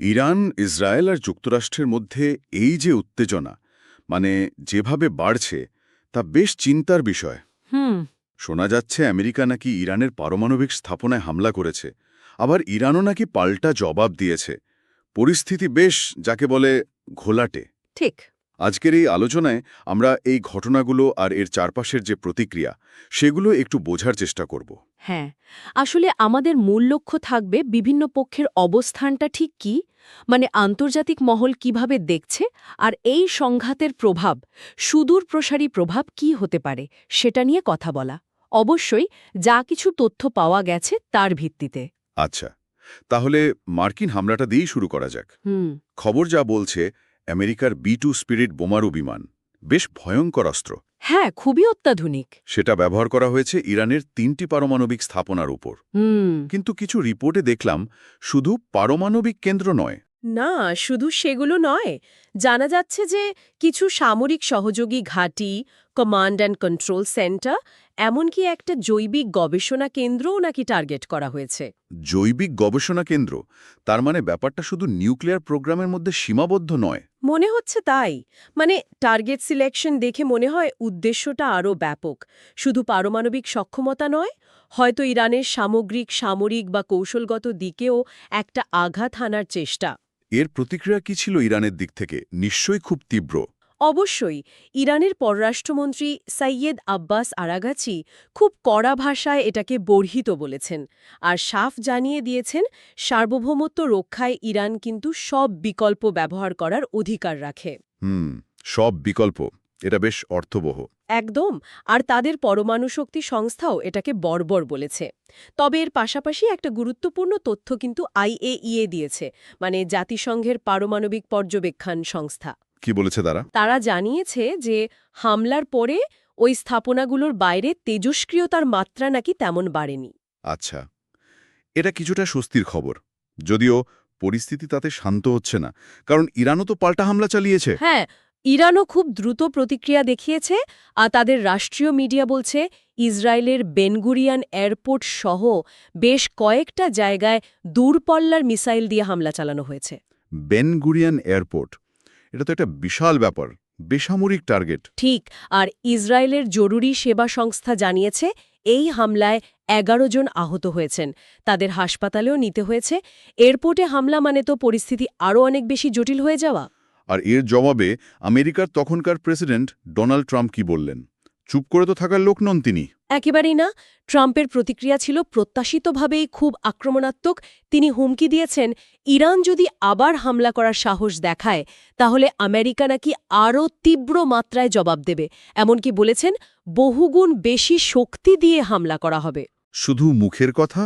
Iran, Israel আর যুক্তরাষ্ট্রের মধ্যে এই যে উত্তেজনা যেভাবে বাড়ছে তা বেশ চিন্তার বিষয়। হুম। শোনা যাচ্ছে আমেরিকা নাকি ইরানের পারমাণবিক স্থাপনায় হামলা করেছে, আবার ইরানও নাকি পাল্টা জবাব দিয়েছে। পরিস্থিতি বেশ যাকে বলে ঘোলাটে। ঠিক। আজকের এই আলোচনায় আমরা এই ঘটনাগুলো আর এর চারপাশের যে প্রতিক্রিয়া সেগুলো একটু বোঝার চেষ্টা করব। হ্যাঁ, আসলে আমাদের মূল লক্ষ্য থাকবে বিভিন্ন পক্ষের অবস্থানটা ঠিক কি, আন্তর্জাতিক মহল কিভাবে দেখছে, আর এই সংঘাতের প্রভাব, সুদূর প্রসারী প্রভাব কি হতে পারে সেটা নিয়ে কথা বলা। অবশ্যই যা কিছু তথ্য পাওয়া গেছে তার ভিত্তিতে। আচ্ছা, তাহলে মার্কিন হামলাটা দিয়েই শুরু করা যাক। খবর যা বলছে, আমেরিকার B-2 স্পিরিট বোমারু বিমান বেশ ভয়ঙ্কর অস্ত্র। হ্যাঁ, খুবই অত্যাধুনিক। সেটা ব্যবহার করা হয়েছে ইরানের 3টি পারমাণবিক স্থাপনার উপর। কিন্তু কিছু রিপোর্টে দেখলাম শুধু পারমাণবিক কেন্দ্র নয়। না, শুধু সেগুলো নয়, জানা যাচ্ছে যে কিছু সামরিক সহযোগী ঘাঁটি, কমান্ড অ্যান্ড কন্ট্রোল সেন্টার, এমনকি একটা জৈবিক গবেষণা কেন্দ্রও নাকি টার্গেট করা হয়েছে। জৈবিক গবেষণা কেন্দ্র? তার ব্যাপারটা শুধু নিউক্লিয়ার প্রোগ্রামের মধ্যে সীমাবদ্ধ নয়। মনে হচ্ছে তাই। টার্গেট সিলেকশন দেখে মনে হয় উদ্দেশ্যটা আরও ব্যাপক। শুধু পারমাণবিক সক্ষমতা নয়, হয়তো ইরানের সামগ্রিক, সামরিক বা কৌশলগত দিকেও একটা আঘাত হানার চেষ্টা। এর প্রতিক্রিয়া কি ছিল ইরানের দিক থেকে? নিশ্চয়ই খুব তীব্র। অবশ্যই। ইরানের পররাষ্ট্রমন্ত্রী সাইয়েদ আব্বাস আরাগাচি খুব কড়া ভাষায় এটাকে বর্হিত বলেছেন, আর সাফ জানিয়ে দিয়েছেন সার্বভৌমত্ব রক্ষায় ইরান কিন্তু সব বিকল্প ব্যবহার করার অধিকার রাখে। সব বিকল্প, এটা বেশ অর্থবহ। একদম। আর তাদের পরমাণু শক্তি সংস্থাও এটাকে বর্বর বলেছে। তবে এর পাশাপাশি একটা গুরুত্বপূর্ণ তথ্য কিন্তু IAEA দিয়েছে, জাতিসংঘের পারমাণবিক পর্যবেক্ষণ সংস্থা। কি বলেছে তারা? তারা জানিয়েছে যে হামলার পরে ওই স্থাপনাগুলোর বাইরে তেজস্ক্রিয়তার মাত্রা নাকি তেমন বাড়েনি। আচ্ছা, এটা কিছুটা স্বস্তির খবর, যদিও পরিস্থিতি তাতে শান্ত হচ্ছে না, কারণ ইরানও তো পাল্টা হামলা চালিয়েছে। হ্যাঁ, ইরানও খুব দ্রুত প্রতিক্রিয়া দেখিয়েছে, আর তাদের রাষ্ট্রীয় মিডিয়া বলছে ইসরায়েলের বেনগুরিয়ান এয়ারপোর্ট সহ বেশ কয়েকটা জায়গায় দূরপল্লার মিসাইল দিয়ে হামলা চালানো হয়েছে। বেনগুরিয়ান এয়ারপোর্ট, এটা তো একটা বিশাল ব্যাপার, বেসামরিক টার্গেট। ঠিক। আর ইসরায়েলের জরুরি সেবা সংস্থা জানিয়েছে এই হামলায় 11 জন আহত হয়েছেন, তাদের হাসপাতালেও নিতে হয়েছে। এয়ারপোর্টে হামলা তো পরিস্থিতি আরও অনেক বেশি জটিল হয়ে যাওয়া। আর এর জবাবে আমেরিকার তখনকার প্রেসিডেন্ট ডোনাল্ড ট্রাম্প কি বললেন? চুপ করে তো থাকার লোক নন তিনি। একেবারেই না। ট্রাম্পের প্রতিক্রিয়া ছিল প্রত্যাশিতভাবেই খুব আক্রমণাত্মক। তিনি হুমকি দিয়েছেন ইরান যদি আবার হামলা করার সাহস দেখায় তাহলে আমেরিকা নাকি আরও তীব্র মাত্রায় জবাব দেবে। এমনকি বলেছেন বহুগুণ বেশি শক্তি দিয়ে হামলা করা হবে। শুধু মুখের কথা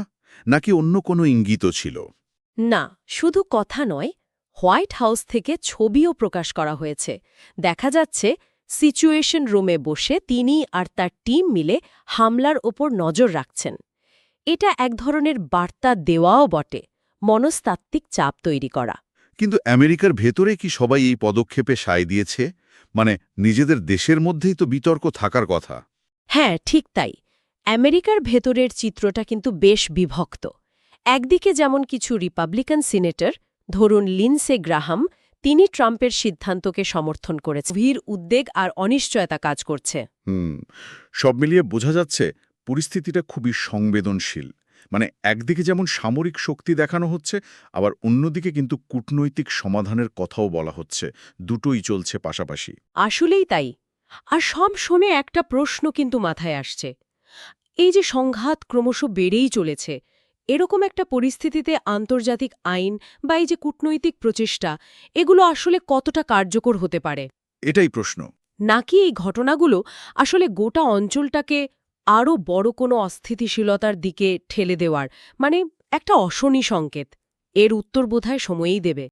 নাকি অন্য কোনো ইঙ্গিতও ছিল? না, শুধু কথা নয়, হোয়াইট হাউস থেকে ছবিও প্রকাশ করা হয়েছে। দেখা যাচ্ছে সিচুয়েশন রুমে বসে তিনি আর তার টিম মিলে হামলার ওপর নজর রাখছেন। এটা এক ধরনের বার্তা দেওয়াও বটে, মনস্তাত্ত্বিক চাপ তৈরি করা। কিন্তু আমেরিকার ভেতরে কি সবাই এই পদক্ষেপে সায় দিয়েছে? নিজেদের দেশের মধ্যেই তো বিতর্ক থাকার কথা। হ্যাঁ, ঠিক তাই। আমেরিকার ভেতরের চিত্রটা কিন্তু বেশ বিভক্ত। একদিকে যেমন কিছু রিপাবলিকান সিনেটর, ধরুন লিন্ডসে গ্রাহাম, তিনি ট্রাম্পের সিদ্ধান্তকে সমর্থন করেছেন। গভীর উদ্বেগ আর অনিশ্চয়তা কাজ করছে। সব মিলিয়ে বোঝা যাচ্ছে পরিস্থিতিটা খুবই সংবেদনশীল। একদিকে যেমন সামরিক শক্তি দেখানো হচ্ছে, আবার অন্যদিকে কিন্তু কূটনৈতিক সমাধানের কথাও বলা হচ্ছে। দুটোই চলছে পাশাপাশি। আসলেই তাই। আর সব শুনে একটা প্রশ্ন কিন্তু মাথায় আসছে। এই যে সংঘাত ক্রমশ বেড়েই চলেছে, এরকম একটা পরিস্থিতিতে আন্তর্জাতিক আইন বা এই যে কূটনৈতিক প্রচেষ্টা, এগুলো আসলে কতটা কার্যকর হতে পারে? এটাই প্রশ্ন। নাকি এই ঘটনাগুলো আসলে গোটা অঞ্চলটাকে আরও বড় কোনো অস্থিতিশীলতার দিকে ঠেলে দেওয়ার একটা অশনি সংকেত? এর উত্তর বোধহয় সময়েই দেবে।